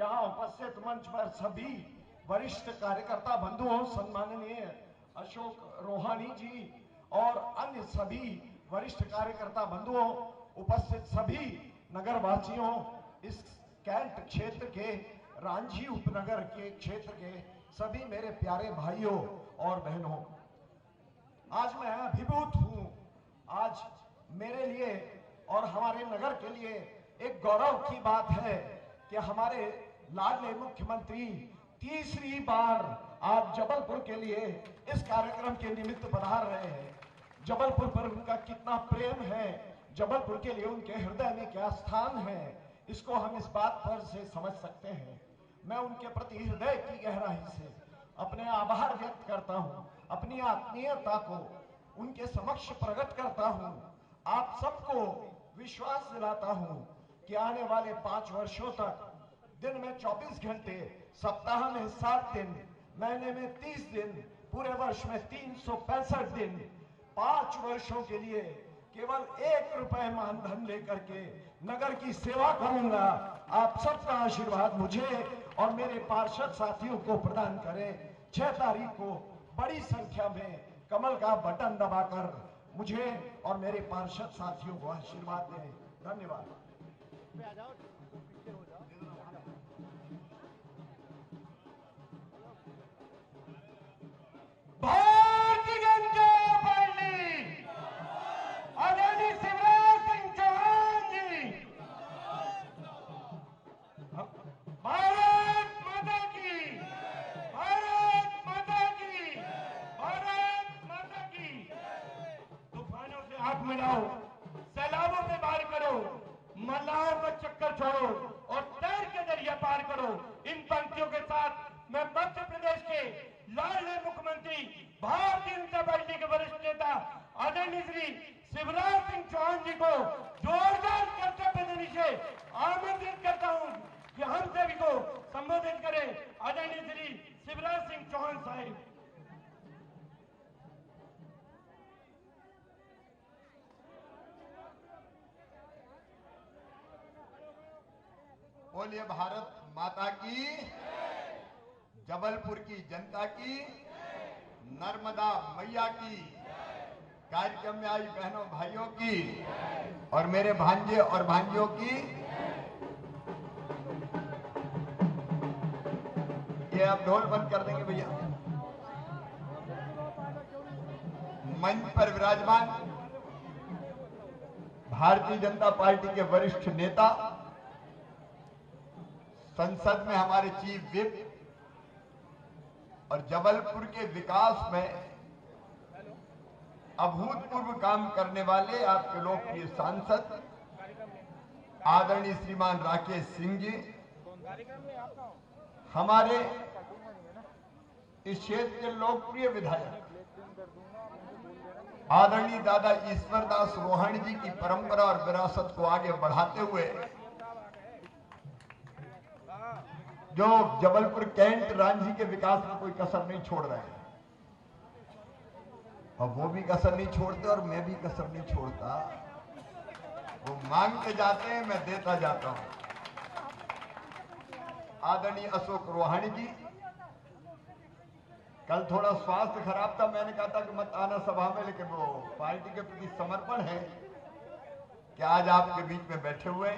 यहाँ उपस्थित मंच पर सभी वरिष्ठ कार्यकर्ता बंधुओं, सम्माननीय अशोक रोहानी जी और अन्य सभी वरिष्ठ कार्यकर्ता बंधुओं, उपस्थित सभी नगरवासियों, इस कैंट क्षेत्र के रांझी उपनगर के क्षेत्र के सभी मेरे प्यारे भाइयों और बहनों, आज मैं अभिभूत हूं। आज मेरे लिए और हमारे नगर के लिए एक गौरव की बात है कि हमारे लाडले मुख्यमंत्री तीसरी बार आज जबलपुर के लिए इस कार्यक्रम के निमित्त पधार रहे हैं। जबलपुर पर उनका कितना प्रेम है, जबलपुर के लिए उनके हृदय में क्या स्थान है, इसको हम इस बात पर से समझ सकते हैं। मैं उनके प्रति हृदय की गहराई से अपने आभार व्यक्त करता हूं, अपनी आत्मीयता को उनके समक्ष प्रकट करता हूं। आप सबको विश्वास दिलाता हूं कि आने वाले 5 वर्षों तक दिन में 24 घंटे, सप्ताह में 7 दिन, महीने में 30 दिन, पूरे वर्ष में 365 दिन, 5 वर्षों के लिए केवल 1 रुपए मानधन लेकर के नगर की सेवा करूंगा। आप सबका आशीर्वाद मुझे और मेरे पार्षद साथियों को प्रदान करें। 6 तारीख को बड़ी संख्या में कमल का बटन दबाकर मुझे और मेरे पार्षद साथियों को आशीर्वाद दें। धन्यवाद। भारतीय जनता पार्टी, आदरणीय शिवराज सिंह चौहान जी, भारत माता की, भारत माता की, भारत माता की। तूफानों से हाथ मिलाओ, सैलाबों पे वार करो, मल्लाहों का चक्कर छोड़ो और तैर के दरिया पार करो। इन पंक्तियों के साथ मैं मध्य प्रदेश के लाडले मुख्यमंत्री, भारतीय जनता पार्टी के वरिष्ठ नेता आदरणीय श्री शिवराज सिंह चौहान जी को जोरदार कर्तव्य देने से आमंत्रित करता हूं कि हम सभी को संबोधित करें। आदरणीय श्री शिवराज सिंह चौहान साहब। बोलिए भारत माता की, जबलपुर की जनता की, नर्मदा मैया की, कार्यक्रम में आई बहनों भाइयों की और मेरे भांजे और भांजियों की। ये आप ढोल बंद कर देंगे भैया। मंच पर विराजमान भारतीय जनता पार्टी के वरिष्ठ नेता, संसद में हमारे चीफ विप और जबलपुर के विकास में अभूतपूर्व काम करने वाले आपके लोकप्रिय सांसद आदरणीय श्रीमान राकेश सिंह जी, हमारे इस क्षेत्र के लोकप्रिय विधायक आदरणीय दादा ईश्वरदास रोहानी जी की परंपरा और विरासत को आगे बढ़ाते हुए जो जबलपुर कैंट रांझी के विकास में कोई कसर नहीं छोड़ रहे हैं, और वो भी कसर नहीं छोड़ते और मैं भी कसर नहीं छोड़ता। वो मांगते जाते हैं, मैं देता जाता हूं। आदरणीय अशोक रोहानी जी, कल थोड़ा स्वास्थ्य खराब था, मैंने कहा था कि मत आना सभा में, लेकिन वो पार्टी के प्रति समर्पण है कि आज आपके बीच में बैठे हुए।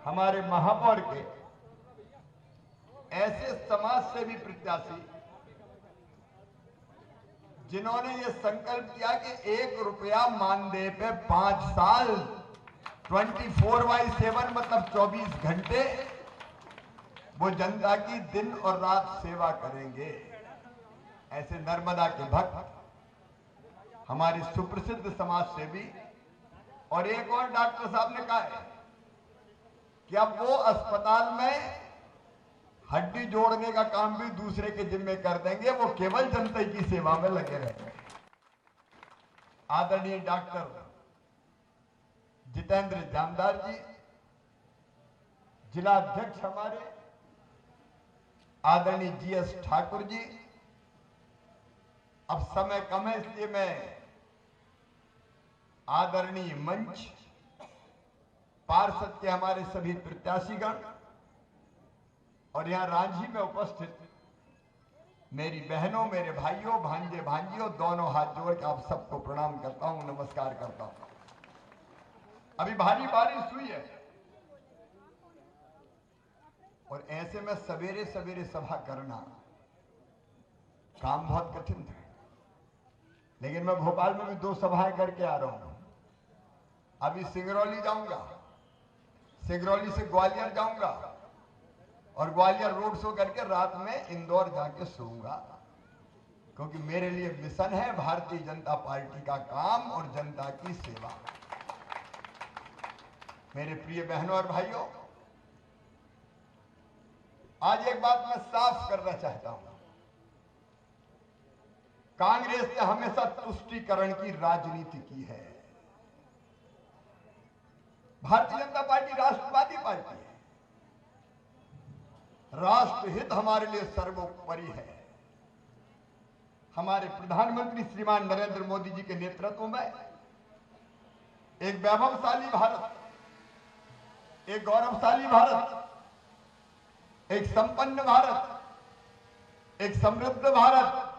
हमारे महापौर के ऐसे समाज सेवी प्रत्याशी जिन्होंने ये संकल्प किया कि 1 रुपया मानदेय पे 5 साल 24/7 मतलब 24 घंटे वो जनता की दिन और रात सेवा करेंगे। ऐसे नर्मदा के भक्त हमारे सुप्रसिद्ध समाज सेवी। और एक और डॉक्टर साहब ने कहा है कि अब वो अस्पताल में हड्डी जोड़ने का काम भी दूसरे के जिम्मे कर देंगे, वो केवल जनता की सेवा में लगे रहेंगे। आदरणीय डॉक्टर जितेंद्र जामदार जी, जिला अध्यक्ष हमारे आदरणीय जीएस ठाकुर जी। अब समय कम है इसलिए मैं आदरणीय मंच, पार्षद के हमारे सभी प्रत्याशीगण, और यहां रांझी में उपस्थित मेरी बहनों, मेरे भाइयों, भांजे भांजियों, दोनों हाथ जोड़ के आप सबको प्रणाम करता हूं, नमस्कार करता हूं। अभी भारी बारिश हुई है और ऐसे में सवेरे सवेरे सभा करना काम बहुत कठिन था, लेकिन मैं भोपाल में भी 2 सभाएं करके आ रहा हूं। अभी सिंगरौली जाऊंगा, सिंगरौली से ग्वालियर जाऊंगा और ग्वालियर रोड शो करके रात में इंदौर जाके सोऊंगा, क्योंकि मेरे लिए मिशन है भारतीय जनता पार्टी का काम और जनता की सेवा। मेरे प्रिय बहनों और भाइयों, आज एक बात मैं साफ करना चाहता हूं। कांग्रेस ने हमेशा तुष्टीकरण की राजनीति की है। भारतीय जनता पार्टी राष्ट्रवादी पार्टी है। राष्ट्रहित हमारे लिए सर्वोपरि है। हमारे प्रधानमंत्री श्रीमान नरेंद्र मोदी जी के नेतृत्व में एक वैभवशाली भारत, एक गौरवशाली भारत, एक संपन्न भारत, एक समृद्ध भारत,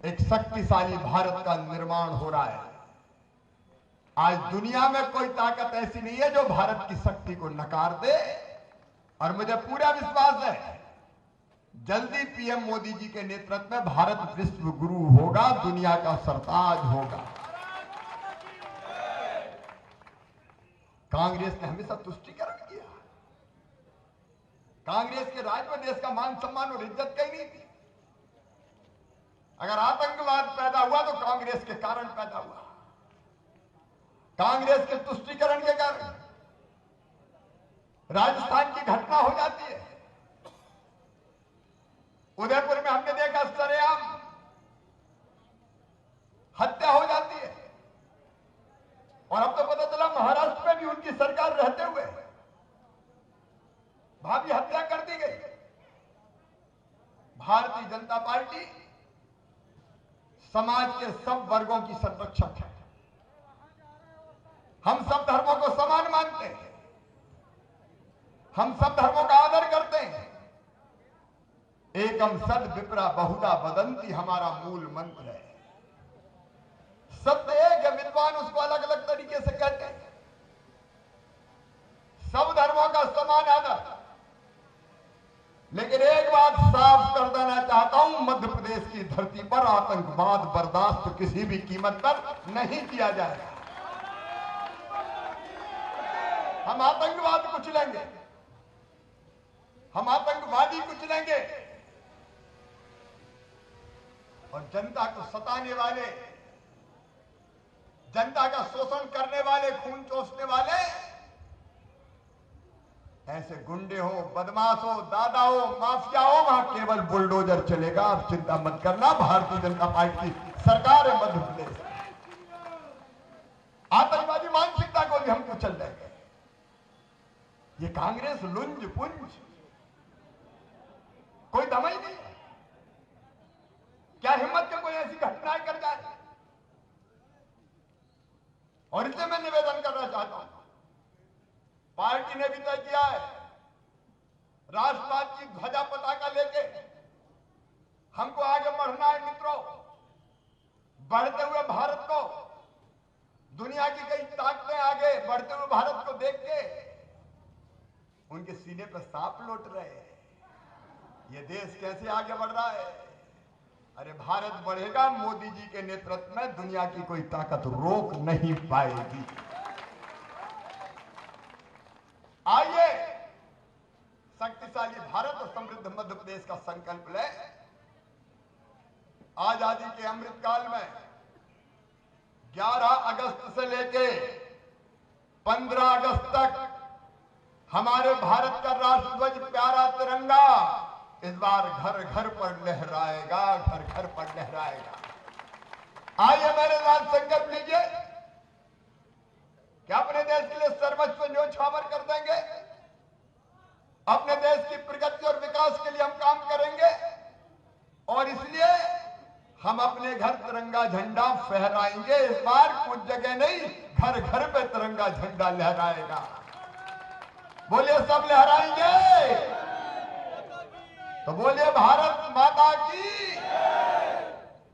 एक शक्तिशाली भारत का निर्माण हो रहा है। आज दुनिया में कोई ताकत ऐसी नहीं है जो भारत की शक्ति को नकार दे, और मुझे पूरा विश्वास है जल्दी पीएम मोदी जी के नेतृत्व में भारत विश्व गुरु होगा, दुनिया का सरताज होगा। कांग्रेस ने हमेशा तुष्टीकरण किया। कांग्रेस के राज में देश का मान सम्मान और इज्जत कहीं नहीं थी। अगर आतंकवाद पैदा हुआ तो कांग्रेस के कारण पैदा हुआ, कांग्रेस के तुष्टीकरण के कारण। राजस्थान की घटना हो जाती है, उदयपुर में हमने देखा सरेआम हत्या हो जाती है, और अब तो पता चला महाराष्ट्र में भी उनकी सरकार रहते हुए भावी हत्या कर दी गई। भारतीय जनता पार्टी समाज के सब वर्गों की संरक्षक है। हम सब धर्मों को समान मानते हैं, हम सब धर्मों का आदर करते हैं। एकम सद विप्रा बहुधा वदंती हमारा मूल मंत्र है। सत्य एक है, विद्वान उसको अलग अलग तरीके से कहते हैं। सब धर्मों का समान आदर। लेकिन एक बात साफ कर देना चाहता हूं, मध्य प्रदेश की धरती पर आतंकवाद बर्दाश्त किसी भी कीमत पर नहीं किया जाएगा। हम आतंकवाद कुचलेंगे, हम आतंकवादी कुचलेंगे, और जनता को सताने वाले, जनता का शोषण करने वाले, खून चूसने वाले, ऐसे गुंडे हो, बदमाश हो, दादा हो, माफिया हो, वहां केवल बुलडोजर चलेगा। आप चिंता मत करना, भारतीय जनता पार्टी की सरकार है मध्य प्रदेश। आतंकवादी मानसिकता को भी हम कुचल देंगे। ये कांग्रेस लुंज पुंज कोई दम ही नहीं। क्या हिम्मत के कोई ऐसी घटनाएं कर जाए? और इसलिए मैं निवेदन करना चाहता हूं, पार्टी ने भी तय किया है, राष्ट्रवाद की ध्वजा पताका लेके हमको आगे बढ़ना है। मित्रों, बढ़ते हुए भारत को, दुनिया की कई ताकतें आगे बढ़ते हुए भारत को देख के उनके सीने पर सांप लौट रहे हैं। ये देश कैसे आगे बढ़ रहा है? अरे भारत बढ़ेगा, मोदी जी के नेतृत्व में दुनिया की कोई ताकत रोक नहीं पाएगी। आइए शक्तिशाली भारत और समृद्ध मध्य प्रदेश का संकल्प ले। आजादी के अमृत काल में 11 अगस्त से लेके 15 अगस्त तक हमारे भारत का राष्ट्रध्वज प्यारा तिरंगा इस बार घर घर पर लहराएगा, घर घर पर लहराएगा। आइए मेरे साथ संकल्प लीजिए कि अपने देश के लिए सर्वस्व न्योछावर कर देंगे, अपने देश की प्रगति और विकास के लिए हम काम करेंगे, और इसलिए हम अपने घर तिरंगा झंडा फहराएंगे। इस बार कुछ जगह नहीं, घर घर पे तिरंगा झंडा लहराएगा। बोलिए, सब लहराएंगे। की।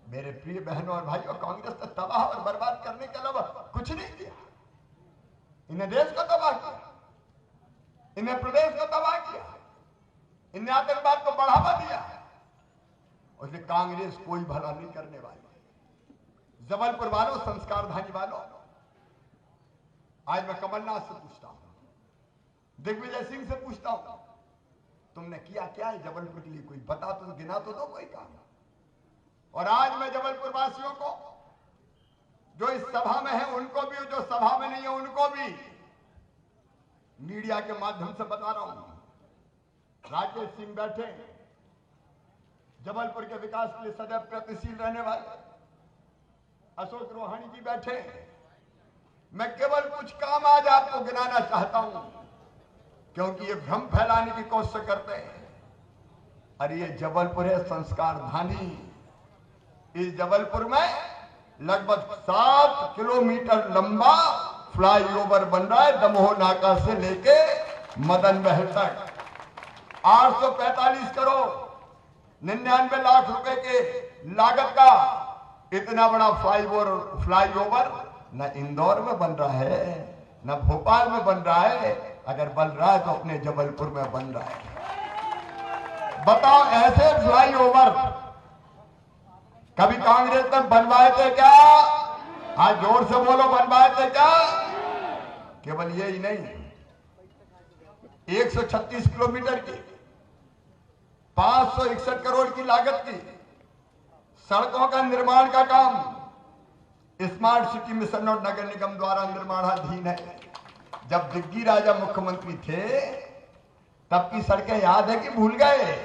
मेरे प्रिय बहनों और भाइयों, कांग्रेस ने तबाह और बर्बाद करने के अलावा कुछ नहीं किया। इन्हें देश को तबाह किया, इन्हें प्रदेश को तबाह किया, इन्हें आतंकवाद को बढ़ावा दिया। उसने कांग्रेस कोई भला नहीं करने वाली। जबलपुर वालों, संस्कारधानी वालों, आज मैं कमलनाथ से पूछता हूं, दिग्विजय सिंह से पूछता हूं, तुमने किया क्या है जबलपुर के लिए? कोई बता तो, गिना तो दो कोई काम। और आज मैं जबलपुर वासियों को, जो इस सभा में है उनको भी, जो सभा में नहीं है उनको भी मीडिया के माध्यम से बता रहा हूं, राकेश सिंह बैठे, जबलपुर के विकास के लिए सदैव प्रगतिशील रहने वाले अशोक रोहानी जी बैठे। मैं केवल कुछ काम आज आपको गिनाना चाहता हूं, क्योंकि ये भ्रम फैलाने की कोशिश करते हैं। अरे ये जबलपुर है संस्कारधानी। इस जबलपुर में लगभग 7 किलोमीटर लंबा फ्लाईओवर बन रहा है, दमोह नाका से लेके मदन महल तक। 845 करोड़ 99 लाख रुपए के लागत का इतना बड़ा फ्लाईओवर न इंदौर में बन रहा है, न भोपाल में बन रहा है। अगर बन रहा है तो अपने जबलपुर में बन रहा है। बताओ, ऐसे फ्लाईओवर कभी कांग्रेस ने बनवाए थे क्या? आज जोर से बोलो, बनवाए थे क्या? केवल ये ही नहीं, 136 किलोमीटर की 561 करोड़ की लागत की सड़कों का निर्माण का काम स्मार्ट सिटी मिशन और नगर निगम द्वारा निर्माणाधीन है। जब दिग्गी राजा मुख्यमंत्री थे तब की सड़कें याद है कि भूल गए?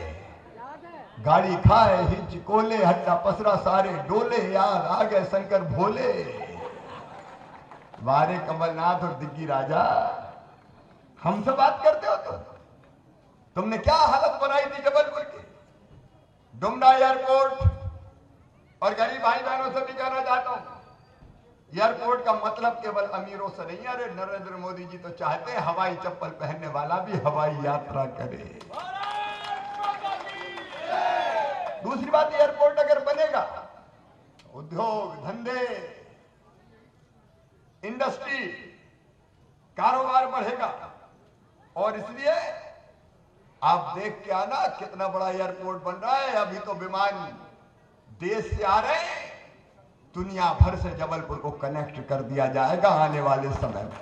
गाड़ी खाए हिचकोले, हट्टा पसरा सारे डोले, याद आ गए शंकर भोले। वारे कमलनाथ और दिग्गी राजा, हमसे बात करते हो तुमने क्या हालत बनाई थी जबलपुर की? डुमरा एयरपोर्ट, और गरीब भाई बहनों से भी कहना चाहता हूं, एयरपोर्ट का मतलब केवल अमीरों से नहीं। अरे नरेंद्र मोदी जी तो चाहते हैं हवाई चप्पल पहनने वाला भी हवाई यात्रा करे। दूसरी बात, एयरपोर्ट अगर बनेगा, उद्योग धंधे, इंडस्ट्री, कारोबार बढ़ेगा। और इसलिए आप देख के आना कितना बड़ा एयरपोर्ट बन रहा है। अभी तो विमान देश से आ रहे हैं, दुनिया भर से जबलपुर को कनेक्ट कर दिया जाएगा आने वाले समय में।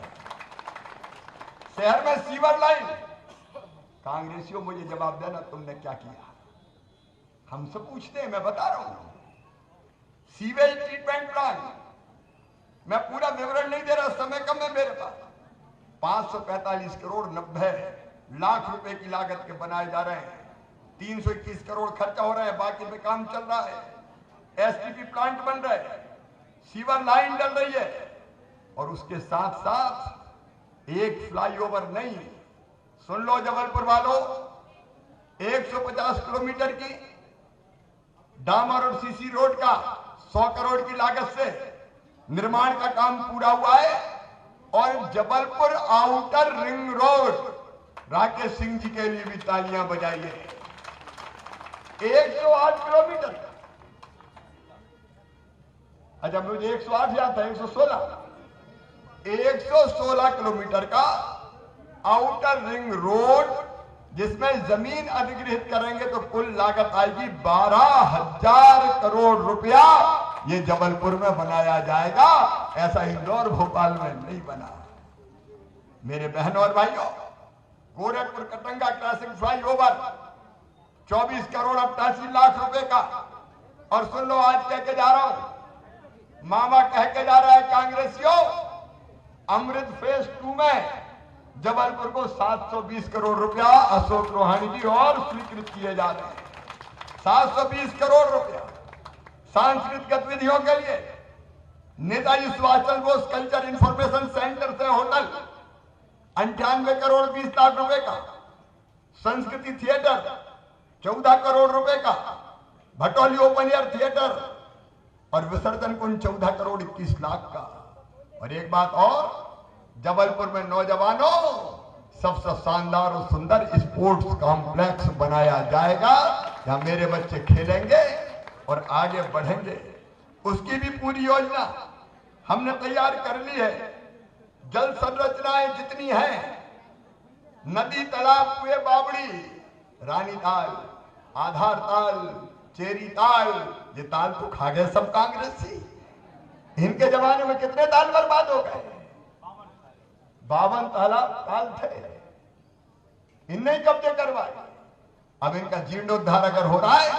शहर में सीवर लाइन, कांग्रेसियों मुझे जवाब देना, तुमने क्या किया? हमसे पूछते हैं, मैं बता रहा हूं। सीवेज ट्रीटमेंट प्लांट, मैं पूरा विवरण नहीं दे रहा, समय कम है मेरे पास। 545 करोड़ 90 लाख रुपए की लागत के बनाए जा रहे हैं। 321 करोड़ खर्चा हो रहा है, बाकी पे काम चल रहा है। एसटीपी प्लांट बन रहा है, सीवर लाइन डल रही है, और उसके साथ साथ एक फ्लाईओवर नहीं, सुन लो जबलपुर वालों, 150 किलोमीटर की डामर और सीसी रोड का 100 करोड़ की लागत से निर्माण का काम पूरा हुआ है। और Jabalpur outer ring road, Rakesh Singh ji के लिए भी तालियां बजाइए। 108 किलोमीटर, अच्छा मुझे 108 याद था, 116 किलोमीटर का आउटर रिंग रोड, जिसमें जमीन अधिग्रहित करेंगे तो कुल लागत आएगी 12,000 करोड़ रुपया। ये जबलपुर में बनाया जाएगा, ऐसा इंदौर भोपाल में नहीं बना। मेरे बहनों और भाइयों, Gorakhpur Katanga crossing flyover 24 crore 88 lakh रुपए का। और सुन लो, आज कह के जा रहा हूं, मामा कह के जा रहा है कांग्रेसियों, अमृत फेज 2 में जबलपुर को 720 करोड़ रुपया अशोक रोहानी जी और स्वीकृत किए जा रहे हैं। 720 करोड़ रुपया सांस्कृतिक गतिविधियों के लिए। Netaji Subhash Chandra Bose culture information centre से होटल 98 करोड़ 20 लाख रुपए का। संस्कृति थिएटर 14 करोड़ रुपए का। भटौली ओपन एयर थिएटर और विसर्जन कुंज 14 करोड़ 21 लाख का। और एक बात और, जबलपुर में नौजवानों सबसे शानदार और सुंदर स्पोर्ट्स कॉम्प्लेक्स बनाया जाएगा। जहां मेरे बच्चे खेलेंगे और आगे बढ़ेंगे, उसकी भी पूरी योजना हमने तैयार कर ली है। जल संरचनाएं जितनी हैं, नदी, तालाब, कुएं, बावड़ी, रानी ताल, आधार ताल, चेरी ताल, ये ताल तो खा गए सब कांग्रेसी। इनके जमाने में कितने ताल बर्बाद हो गए? 52 ताल थे, इनने कब्जे करवाए। अब इनका जीर्णोद्धार अगर हो रहा है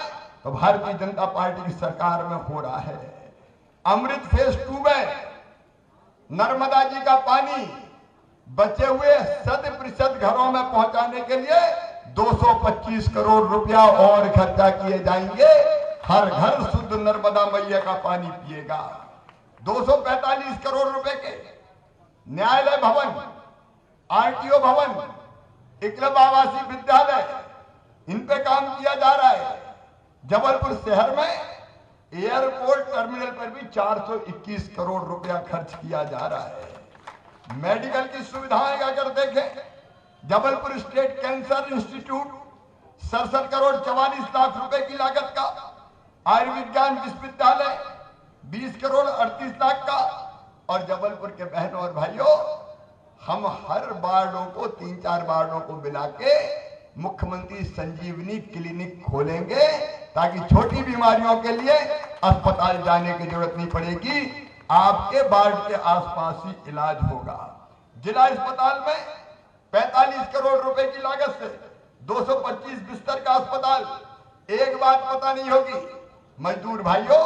तो भारतीय जनता पार्टी की सरकार में हो रहा है। अमृत फेज 2 में नर्मदा जी का पानी बचे हुए 100% घरों में पहुंचाने के लिए 225 करोड़ रुपया और खर्चा किए जाएंगे। हर घर शुद्ध नर्मदा मैया का पानी पिएगा। 245 करोड़ रुपए के न्यायालय भवन, आरटीओ भवन, एकलव्य आवासीय विद्यालय, इन पे काम किया जा रहा है। जबलपुर शहर में एयरपोर्ट टर्मिनल पर भी 421 करोड़ रुपया खर्च किया जा रहा है। मेडिकल की सुविधाएं अगर देखें, Jabalpur state cancer institute 67 crore 44 lakh रुपए की लागत का, आयुर्विज्ञान विश्वविद्यालय 20 करोड़ 38 लाख का। और जबलपुर के बहनों और भाइयों, हम हर वार्डों को 3-4 वार्डों को मिला के मुख्यमंत्री संजीवनी क्लिनिक खोलेंगे, ताकि छोटी बीमारियों के लिए अस्पताल जाने की जरूरत नहीं पड़ेगी। आपके वार्ड के आसपास ही इलाज होगा। जिला अस्पताल में 45 करोड़ रुपए की लागत से 225 बिस्तर का अस्पताल। एक बात पता नहीं होगी मजदूर भाइयों,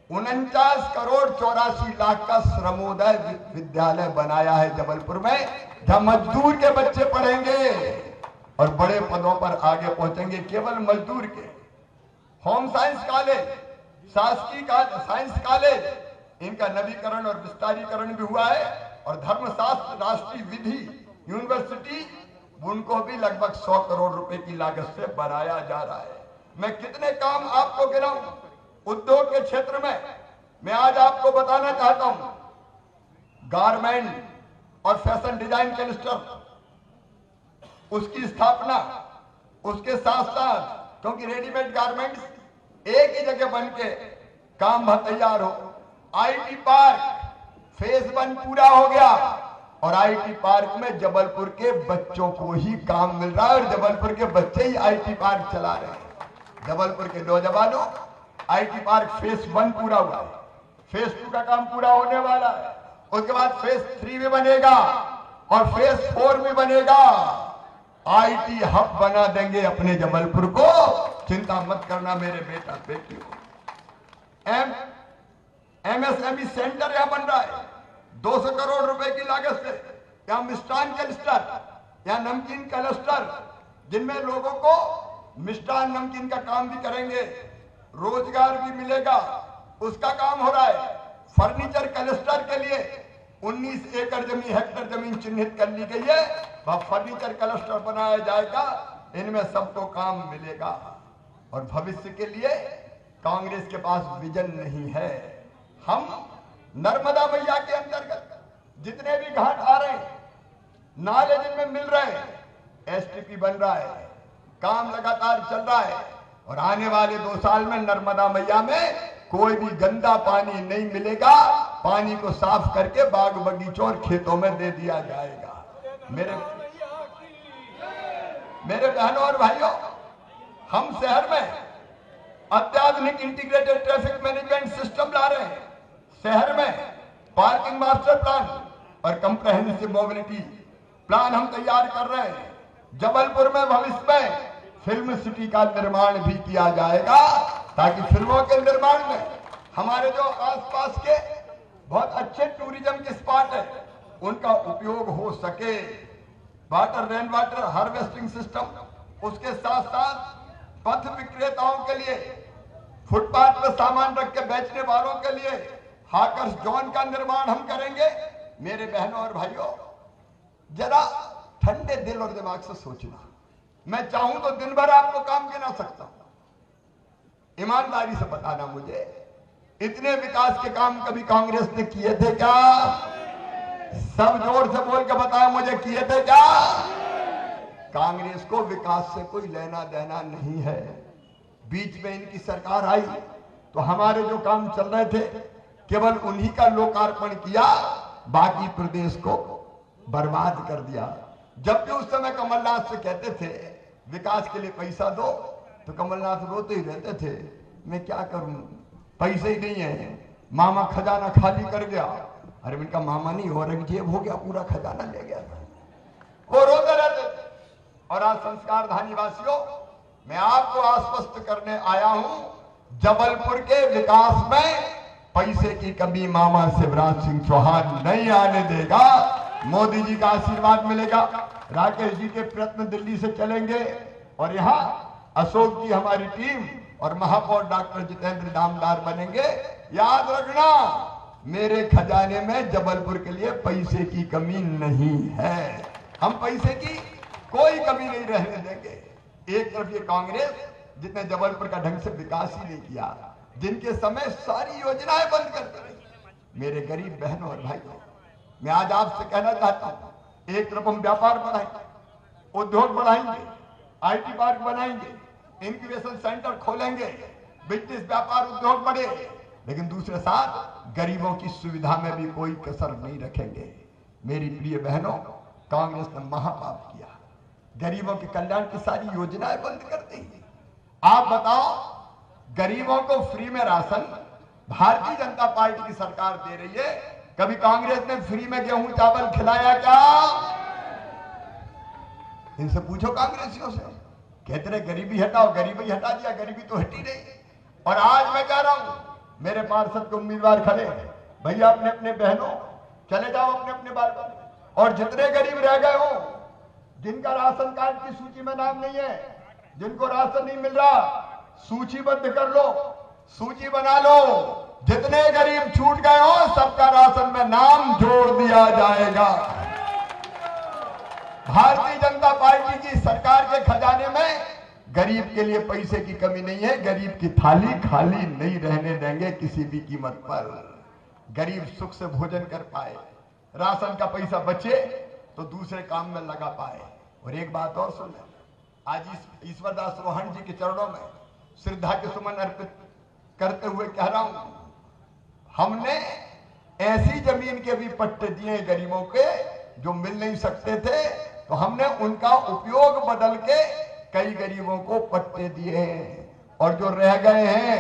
49 करोड़ 84 लाख का श्रमोदय विद्यालय बनाया है जबलपुर में, जहां मजदूर के बच्चे पढ़ेंगे और बड़े पदों पर आगे पहुंचेंगे केवल मजदूर के। होम साइंस कॉलेज, शासकीय साइंस कॉलेज, इनका नवीकरण और विस्तारीकरण भी हुआ है। और धर्मशास्त्र राष्ट्रीय विधि यूनिवर्सिटी, उनको भी लगभग 100 करोड़ रुपए की लागत से बनाया जा रहा है। मैं कितने काम आपको गिनाऊं। उद्योग के क्षेत्र में मैं आज आपको बताना चाहता हूं, गारमेंट और फैशन डिजाइन क्लस्टर, उसकी स्थापना, उसके साथ साथ, क्योंकि रेडीमेड गारमेंट्स एक ही जगह बन के काम तैयार हो। आईटी पार्क फेज 1 पूरा हो गया और आईटी पार्क में जबलपुर के बच्चों को ही काम मिल रहा है और जबलपुर के बच्चे ही आईटी पार्क चला रहे हैं। जबलपुर के नौजवानों, आईटी पार्क फेज 1 पूरा हुआ है, फेज 2 का काम पूरा होने वाला है। उसके बाद फेज 3 भी बनेगा और फेज 4 भी बनेगा। आईटी हब बना देंगे अपने जबलपुर को, चिंता मत करना मेरे बेटा बेटियों। एमएसएमई सेंटर यहां बन रहा है 200 करोड़ रुपए की लागत से। यहां मिष्ठान क्लस्टर, यहां नमकीन क्लस्टर, जिनमें लोगों को मिष्ठान नमकीन का काम भी करेंगे, रोजगार भी मिलेगा, उसका काम हो रहा है। फर्नीचर क्लस्टर के लिए 19 एकड़ जमीन, हेक्टर जमीन चिन्हित कर ली गई है, वह फर्नीचर क्लस्टर बनाया जाएगा। इनमें सबको काम मिलेगा। और भविष्य के लिए कांग्रेस के पास विजन नहीं है। हम नर्मदा मैया के अंतर्गत जितने भी घाट आ रहे हैं, नाले जिनमें मिल रहे हैं, एसटीपी बन रहा है, काम लगातार चल रहा है। और आने वाले 2 साल में नर्मदा मैया में कोई भी गंदा पानी नहीं मिलेगा। पानी को साफ करके बाग बगीचों और खेतों में दे दिया जाएगा। मेरे बहनों और भाइयों, हम शहर में अत्याधुनिक इंटीग्रेटेड ट्रैफिक मैनेजमेंट सिस्टम ला रहे हैं। शहर में पार्किंग मास्टर प्लान और कंप्रेहेंसिव मोबिलिटी प्लान हम तैयार कर रहे हैं। जबलपुर में भविष्य में फिल्म सिटी का निर्माण भी किया जाएगा, ताकि फिल्मों के निर्माण में हमारे जो आसपास के बहुत अच्छे टूरिज्म के स्पॉट है, उनका उपयोग हो सके। Water, rain water harvesting system, उसके साथ साथ पथ विक्रेताओं के लिए, फुटपाथ पर सामान रख के बेचने वालों के लिए हाकर्स जोन का निर्माण हम करेंगे। मेरे बहनों और भाइयों, जरा ठंडे दिल और दिमाग से सोचना। मैं चाहूं तो दिन भर आपको काम गिना सकता हूं। ईमानदारी से बताना मुझे, इतने विकास के काम कभी कांग्रेस ने किए थे क्या? सब जोर से बोल के बताया मुझे, किए थे क्या? कांग्रेस को विकास से कोई लेना देना नहीं है। बीच में इनकी सरकार आई तो हमारे जो काम चल रहे थे केवल उन्हीं का लोकार्पण किया, बाकी प्रदेश को बर्बाद कर दिया। जब भी उस समय कमलनाथ से कहते थे विकास के लिए पैसा दो तो कमलनाथ रोते ही रहते थे, मैं क्या करूं, पैसे ही नहीं है, मामा खजाना खाली कर गया। अरे इनका मामा नहीं, औरंगजेब हो गया, पूरा खजाना ले गया था। वो रोते रहते थे। और आज संस्कारधानी वासियों, मैं आपको आश्वस्त करने आया हूं, जबलपुर के विकास में पैसे की कमी मामा शिवराज सिंह चौहान नहीं आने देगा। मोदी जी का आशीर्वाद मिलेगा, राकेश जी के प्रयत्न दिल्ली से चलेंगे और यहाँ अशोक जी हमारी टीम और महापौर डॉक्टर जितेंद्र दामदार बनेंगे। याद रखना, मेरे खजाने में जबलपुर के लिए पैसे की कमी नहीं है। हम पैसे की कोई कमी नहीं रहने देंगे। एक तरफ ये कांग्रेस जिसने जबलपुर का ढंग से विकास ही नहीं किया, जिनके समय सारी योजनाएं बंद करते रहे। मेरे गरीब बहनों और भाइयों, मैं आज आपसे कहना चाहता हूं, एक तरफ हम व्यापार बढ़ाएंगे, उद्योग बढ़ाएंगे, आईटी पार्क बनाएंगे, इंक्यूबेशन सेंटर खोलेंगे, बिजनेस व्यापार उद्योग बढ़े, लेकिन दूसरे साथ गरीबों की सुविधा में भी कोई कसर नहीं रखेंगे। मेरी प्रिय बहनों, कांग्रेस ने महापाप किया, गरीबों के कल्याण की सारी योजनाएं बंद कर दी। आप बताओ, गरीबों को फ्री में राशन भारतीय जनता पार्टी की सरकार दे रही है, कभी कांग्रेस ने फ्री में गेहूं चावल खिलाया क्या? इनसे पूछो कांग्रेसियों से, कहते रहे गरीबी हटाओ, गरीबी हटा दिया, गरीबी तो हटी नहीं। और आज मैं कह रहा हूं, मेरे पार्षद के उम्मीदवार खड़े, भैया अपने अपने बहनों चले जाओ अपने अपने बार, और जितने गरीब रह गए हो, जिनका राशन कार्ड की सूची में नाम नहीं है, जिनको राशन नहीं मिल रहा, सूचीबद्ध कर लो, सूची बना लो। जितने गरीब छूट गए हो सबका राशन में नाम जोड़ दिया जाएगा। भारतीय जनता पार्टी की सरकार के खजाने में गरीब के लिए पैसे की कमी नहीं है। गरीब की थाली खाली नहीं रहने देंगे किसी भी कीमत पर। गरीब सुख से भोजन कर पाए, राशन का पैसा बचे तो दूसरे काम में लगा पाए। और एक बात और सुन, आज ईश्वरदास रोहन जी के चरणों में श्रद्धा के सुमन अर्पित करते हुए कह रहा हूं, हमने ऐसी जमीन के भी पट्टे दिए गरीबों के जो मिल नहीं सकते थे, तो हमने उनका उपयोग बदल के कई गरीबों को पट्टे दिए हैं। और जो रह गए हैं,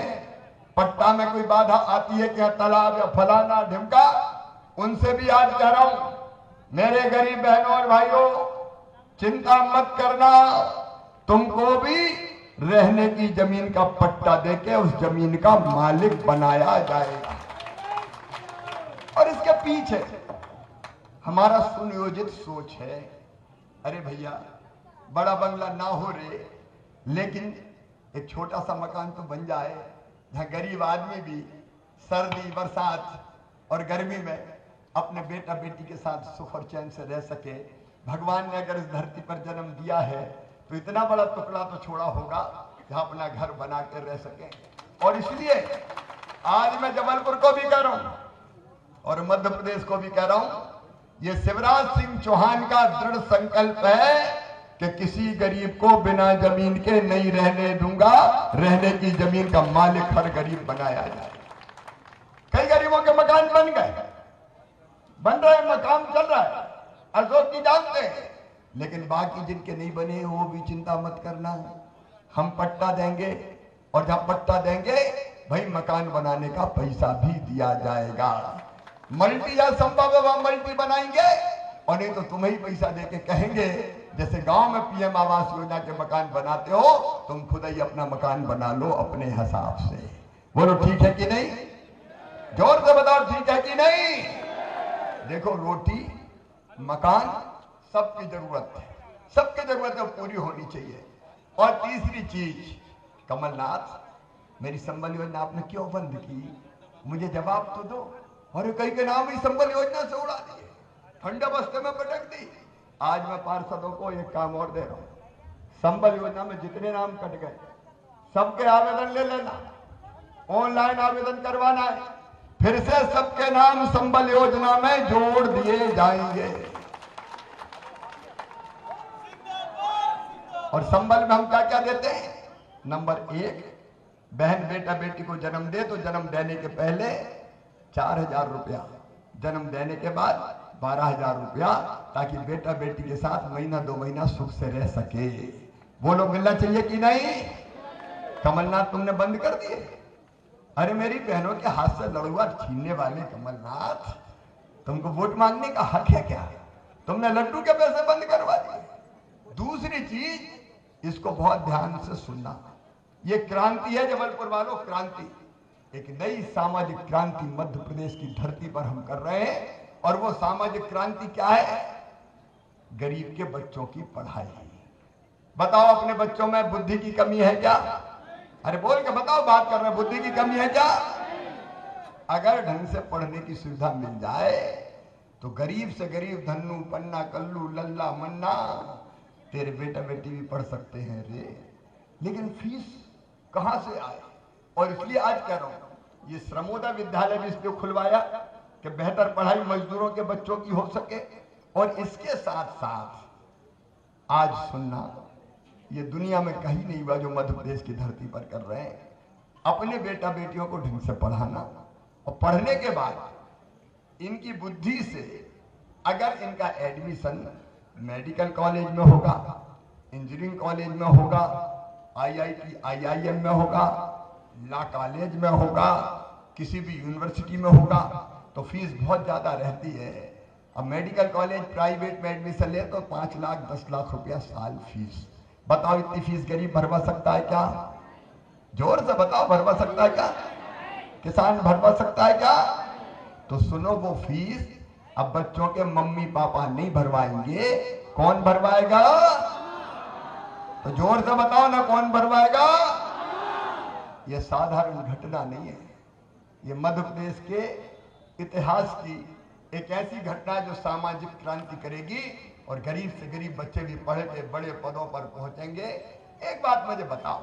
पट्टा में कोई बाधा आती है क्या, तालाब या फलाना ढिमका, उनसे भी आज कह रहा हूं, मेरे गरीब बहनों और भाइयों, चिंता मत करना, तुमको भी रहने की जमीन का पट्टा देके उस जमीन का मालिक बनाया जाएगा। और इसके पीछे हमारा सुनियोजित सोच है। अरे भैया, बड़ा बंगला ना हो रे, लेकिन एक छोटा सा मकान तो बन जाए जहां गरीब आदमी भी सर्दी बरसात और गर्मी में अपने बेटा बेटी के साथ सुख और चैन से रह सके। भगवान ने अगर इस धरती पर जन्म दिया है तो इतना बड़ा टुकड़ा तो छोड़ा होगा जहां अपना घर बना कर रह सके। और इसलिए आज मैं जबलपुर को भी कह रहा हूं और मध्य प्रदेश को भी कह रहा हूं, ये शिवराज सिंह चौहान का दृढ़ संकल्प है कि किसी गरीब को बिना जमीन के नहीं रहने दूंगा, रहने की जमीन का मालिक हर गरीब बनाया जाए। कई गरीबों के मकान बन गए, बन रहे हैं, मकान चल रहा है, अशोक जी जानते हैं, लेकिन बाकी जिनके नहीं बने वो भी चिंता मत करना, हम पट्टा देंगे। और जहां पट्टा देंगे भाई मकान बनाने का पैसा भी दिया जाएगा। मल्टी जहां संभव है वहां मल्टी बनाएंगे, और नहीं तो तुम्हें ही पैसा देके कहेंगे, जैसे गांव में पीएम आवास योजना के मकान बनाते हो, तुम खुद ही अपना मकान बना लो अपने हिसाब से। बोलो ठीक है कि नहीं? जोर से बताओ ठीक है कि नहीं? देखो, रोटी मकान सबकी जरूरत है, सबकी जरूरत पूरी होनी चाहिए। और तीसरी चीज, कमलनाथ, मेरी संबल योजना आपने क्यों बंद की? मुझे जवाब तो दो। और कई के नाम ही संबल योजना से उड़ा दिए, ठंडे बस्ते में पटक दी। आज मैं पार्षदों को एक काम और दे रहा हूं, संबल योजना में जितने नाम कट गए सबके आवेदन ले लेना, ऑनलाइन आवेदन करवाना है, फिर से सबके नाम संबल योजना में जोड़ दिए जाएंगे। और संबल में हम क्या क्या देते हैं? नंबर 1 बहन बेटा बेटी को जन्म दे तो जन्म देने के पहले 4,000 रुपया, जन्म देने के बाद 12,000 रुपया, ताकि बेटा बेटी के साथ महीना 2 महीना सुख से रह सके। वो लोग मिलना चाहिए कि नहीं? कमलनाथ तुमने बंद कर दिए। अरे मेरी बहनों के हाथ से लड़ुआ छीनने वाले कमलनाथ, तुमको वोट मांगने का हक है क्या? तुमने लड्डू के पैसे बंद करवा दिए। दूसरी चीज, इसको बहुत ध्यान से सुनना, ये क्रांति है जबलपुर वालों, क्रांति, एक नई सामाजिक क्रांति मध्य प्रदेश की धरती पर हम कर रहे हैं। और वो सामाजिक क्रांति क्या है? गरीब के बच्चों की पढ़ाई। बताओ अपने बच्चों में बुद्धि की कमी है क्या? अरे बोल के बताओ, बात कर रहे हैं, बुद्धि की कमी है क्या? अगर ढंग से पढ़ने की सुविधा मिल जाए तो गरीब से गरीब धन्नू पन्ना कल्लू लल्ला मन्ना तेरे बेटा बेटी भी पढ़ सकते हैं रे। लेकिन फीस कहां से आए? और इसलिए आज कह रहा हूं, ये श्रमोदय विद्यालय भी इसलिए खुलवाया कि बेहतर पढ़ाई मजदूरों के बच्चों की हो सके। और इसके साथ साथ आज सुनना, ये दुनिया में कहीं नहीं हुआ जो मध्य प्रदेश की धरती पर कर रहे हैं। अपने बेटा बेटियों को ढंग से पढ़ाना, और पढ़ने के बाद इनकी बुद्धि से अगर इनका एडमिशन मेडिकल कॉलेज में होगा, इंजीनियरिंग कॉलेज में होगा, IIT IIM में होगा, लॉ कॉलेज में होगा, किसी भी यूनिवर्सिटी में होगा, तो फीस बहुत ज्यादा रहती है। अब मेडिकल कॉलेज प्राइवेट में एडमिशन ले तो 5 लाख 10 लाख रुपया साल फीस। बताओ इतनी फीस गरीब भरवा सकता है क्या? जोर से बताओ, भरवा सकता है क्या? किसान भरवा सकता है क्या? तो सुनो, वो फीस अब बच्चों के मम्मी पापा नहीं भरवाएंगे, कौन भरवाएगा? तो जोर से बताओ ना, कौन भरवाएगा? यह साधारण घटना नहीं है, ये मध्य प्रदेश के इतिहास की एक ऐसी घटना जो सामाजिक क्रांति करेगी और गरीब से गरीब बच्चे भी पढ़ के बड़े पदों पर पहुंचेंगे। एक बात मुझे बताओ,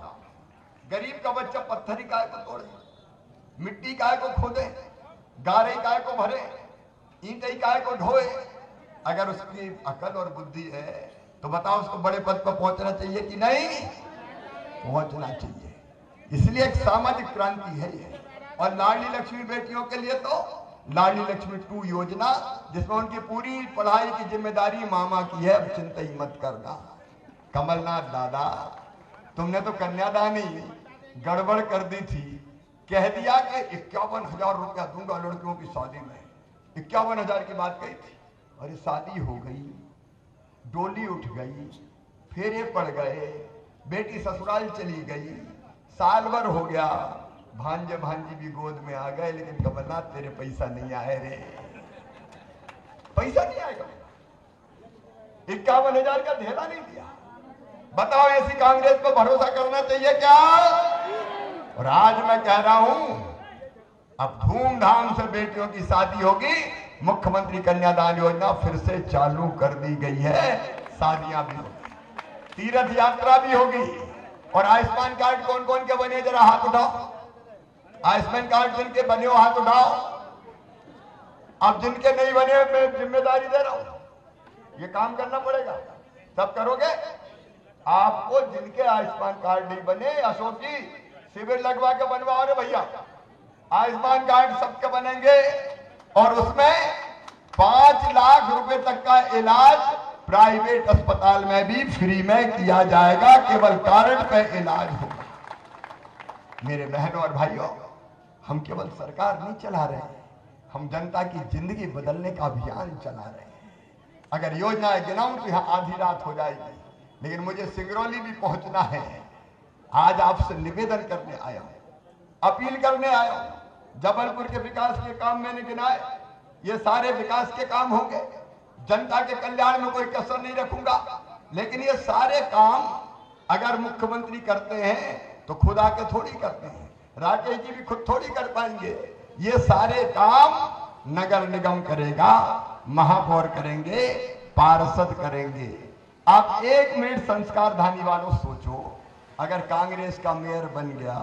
गरीब का बच्चा पत्थर ही काय को तोड़े, मिट्टी काय को खोदे, गारे काय को भरे, ईंट काय को ढोए? अगर उसकी अकल और बुद्धि है तो बताओ उसको बड़े पद पर पहुंचना चाहिए कि नहीं? पहुंचना चाहिए। इसलिए एक सामाजिक क्रांति है ये। और लाडली लक्ष्मी बेटियों के लिए तो लाडली लक्ष्मी 2 योजना, जिसमें उनकी पूरी पढ़ाई की जिम्मेदारी मामा की है। अब चिंता ही मत करना। कमलनाथ दादा, तुमने तो कन्यादान ही गड़बड़ कर दी थी, कह दिया कि 51,000 रुपया दूंगा लड़कियों की शादी में। 51,000 की बात कही थी, अरे शादी हो गई, डोली उठ गई, फेरे पड़ गए, बेटी ससुराल चली गई, साल भर हो गया, भांजे भांजी भी गोद में आ गए, लेकिन कमलनाथ तेरे पैसा नहीं आए रे, पैसा नहीं आएगा। 51,000 का धेला नहीं दिया। बताओ ऐसी कांग्रेस पर भरोसा करना चाहिए क्या? और आज मैं कह रहा हूं, अब धूमधाम से बेटियों की शादी होगी। मुख्यमंत्री कन्यादान योजना फिर से चालू कर दी गई है, शादियां भी होगी, तीर्थ यात्रा भी होगी। और आयुष्मान कार्ड कौन कौन के बने, जरा हाथ उठाओ। आयुष्मान कार्ड जिनके बने हो हाथ उठाओ। अब जिनके नहीं बने, मैं जिम्मेदारी दे रहा हूं, ये काम करना पड़ेगा। सब करोगे? आपको जिनके आयुष्मान कार्ड नहीं बने, अशोक जी शिविर लगवा के बनवाओ रे भैया, आयुष्मान कार्ड सबके बनेंगे। और उसमें 5 लाख रुपए तक का इलाज प्राइवेट अस्पताल में भी फ्री में किया जाएगा, केवल कार्ड पे इलाज होगा। मेरे बहनों और भाइयों, हम केवल सरकार नहीं चला रहे हैं, हम जनता की जिंदगी बदलने का अभियान चला रहे हैं। अगर योजनाएं गिनाऊं तो यहां आधी रात हो जाएगी, लेकिन मुझे सिंगरौली भी पहुंचना है। आज आपसे निवेदन करने आया हूं, अपील करने आया हूं। जबलपुर के विकास के काम मैंने गिनाए, ये सारे विकास के काम होंगे। जनता के कल्याण में कोई कसर नहीं रखूंगा, लेकिन ये सारे काम अगर मुख्यमंत्री करते हैं तो खुद आके थोड़ी करते हैं, राकेश जी भी खुद थोड़ी कर पाएंगे। ये सारे काम नगर निगम करेगा, महापौर करेंगे, पार्षद करेंगे। आप 1 मिनट संस्कारधानी वालों सोचो, अगर कांग्रेस का मेयर बन गया,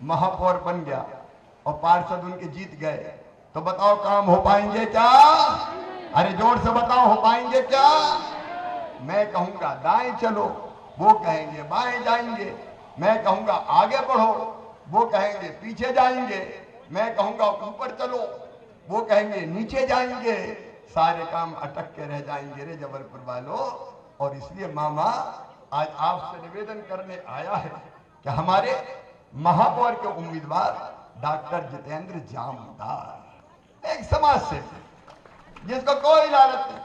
महापौर बन गया और पार्षद उनके जीत गए, तो बताओ काम हो पाएंगे क्या? अरे जोर से बताओ, हो पाएंगे क्या? मैं कहूंगा दाएं चलो, वो कहेंगे बाएं जाएंगे। मैं कहूंगा आगे बढ़ो, वो कहेंगे पीछे जाएंगे, मैं कहूंगा ऊपर चलो, वो कहेंगे नीचे जाएंगे, सारे काम अटक के रह जाएंगे रे जबलपुर वालों। और इसलिए मामा आज आपसे निवेदन करने आया है कि हमारे महापौर के उम्मीदवार डॉक्टर जितेंद्र जामदार, एक समाज सेवी जिसको कोई लालच नहीं,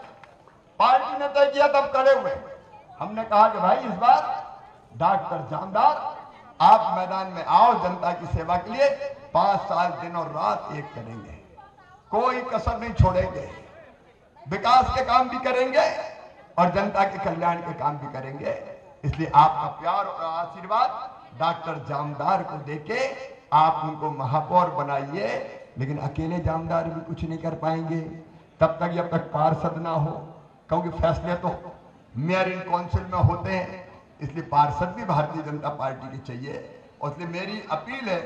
पार्टी ने तय किया तब खड़े हुए, हमने कहा कि भाई इस बार डॉक्टर जामदार आप मैदान में आओ, जनता की सेवा के लिए 5 साल दिन और रात एक करेंगे, कोई कसर नहीं छोड़ेंगे, विकास के काम भी करेंगे और जनता के कल्याण के काम भी करेंगे। इसलिए आपका प्यार और आशीर्वाद डॉक्टर जामदार को देके आप उनको महापौर बनाइए। लेकिन अकेले जामदार भी कुछ नहीं कर पाएंगे तब तक पार्षद ना हो, क्योंकि फैसले तो मेयर इन काउंसिल में होते हैं, इसलिए पार्षद भी भारतीय जनता पार्टी के चाहिए। और इसलिए मेरी अपील है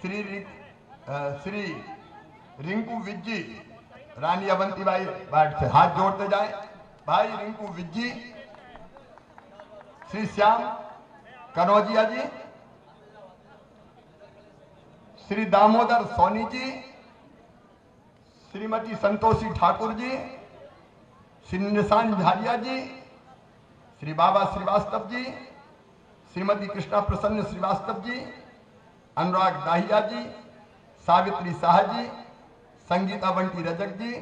श्री रिंकू विज्जी, रानी अवंतीबाई वार्ड से हाथ जोड़ते जाए, भाई रिंकू विज्जी, श्री श्याम कनौजिया जी, श्री दामोदर सोनी जी, श्रीमती संतोषी ठाकुर जी, श्री निशान झारिया जी, श्री बाबा श्रीवास्तव जी, श्रीमती कृष्णा प्रसन्न श्रीवास्तव जी, अनुराग दाहिया जी, सावित्री शाह जी, संगीता बंटी रजक जी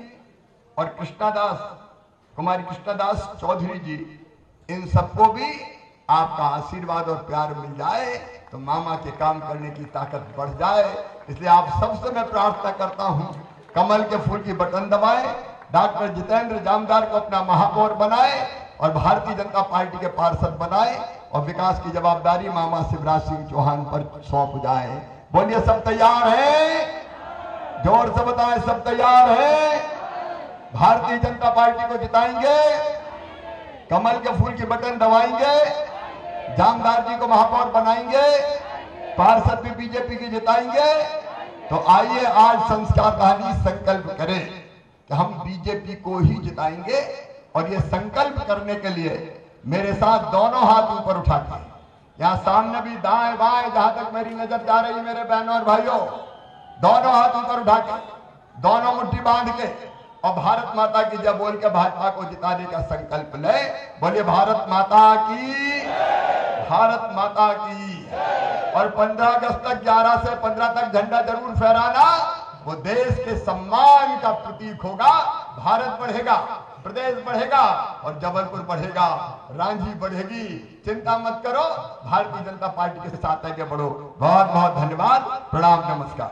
और कुमारी कृष्णादास चौधरी जी, इन सबको भी आपका आशीर्वाद और प्यार मिल जाए तो मामा के काम करने की ताकत बढ़ जाए। इसलिए आप सबसे मैं प्रार्थना करता हूं, कमल के फूल की बटन दबाएं, डॉक्टर जितेंद्र जामदार को अपना महापौर बनाए और भारतीय जनता पार्टी के पार्षद बनाए और विकास की जवाबदारी मामा शिवराज सिंह चौहान पर सौंप जाए। बोलिए सब तैयार हैं? जोर से बताएं सब तैयार हैं? भारतीय जनता पार्टी को जिताएंगे, कमल के फूल की बटन दबाएंगे, जामदार जी को महापौर बनाएंगे, पार्षद भी बीजेपी की जिताएंगे। तो आइए आज संस्कारधारी संकल्प करें कि हम बीजेपी को ही जिताएंगे। और ये संकल्प करने के लिए मेरे साथ दोनों हाथ ऊपर उठा के, यहाँ सामने भी दाएं बाएं जहां तक मेरी नजर जा रही, मेरे बहनों और भाइयों, दोनों हाथ ऊपर उठा के, दोनों मुट्ठी बांध के और भारत माता की जय बोल के भाजपा को जिताने का संकल्प ले। बोलिए भारत माता की, भारत माता की। और 15 अगस्त तक, 11 से 15 तक झंडा जरूर फहराना, वो देश के सम्मान का प्रतीक होगा। भारत बढ़ेगा, प्रदेश बढ़ेगा और जबलपुर बढ़ेगा, रांझी बढ़ेगी। चिंता मत करो, भारतीय जनता पार्टी के साथ आगे बढ़ो। बहुत बहुत धन्यवाद, प्रणाम, नमस्कार।